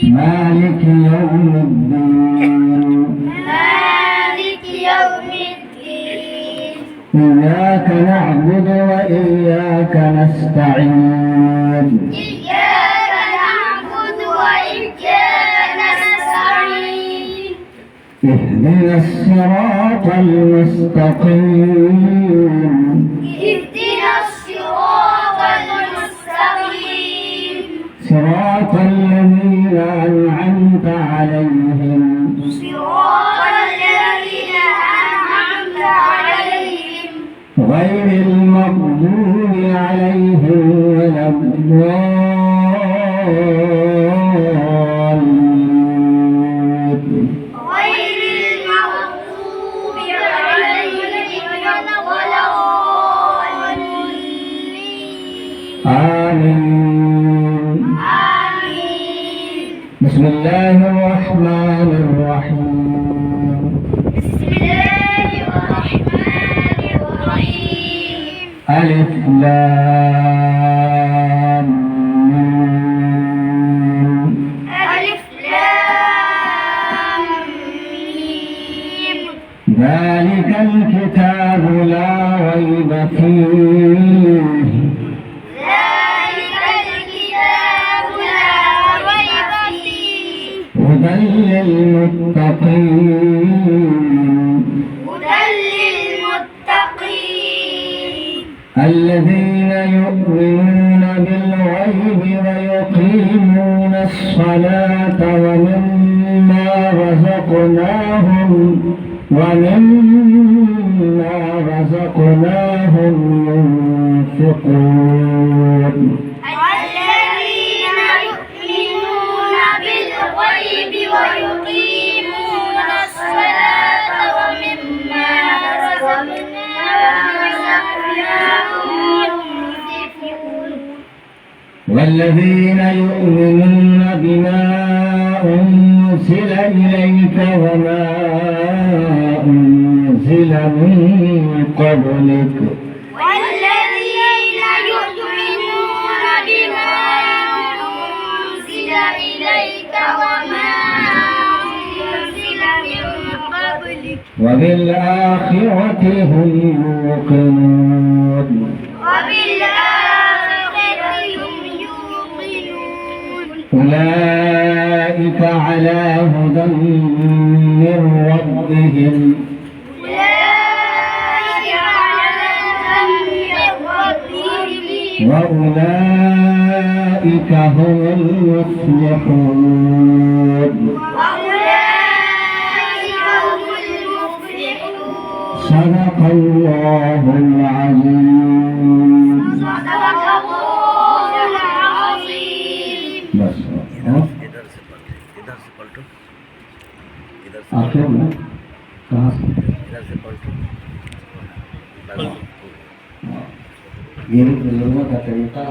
مالك يوم الدين إياك نعبد وإياك نستعين اهدنا الصراط المستقيم صراط الذين أنعمت عليهم غير المغضوب عليهم ولا الضالين آمين. بسم الله الرحمن الرحيم ألف لام ميم ذلك الكتاب لا ريب فيه هدى للمتقين الذين يؤمنون بالغيب ويقيمون الصلاة ومما رزقناهم ينفقون ويقيمون الصلاة ومما رزقناهم ينفقون والذين يؤمنون بما أنزل إليك وما أنزل من قبلك وبالآخرة هم يوقنون أولئك على هدى من ربهم وأولئك هم المفلحون صدق الله العظيم. بس आखिर में कहाँ से ये बुजुर्गों का तरीका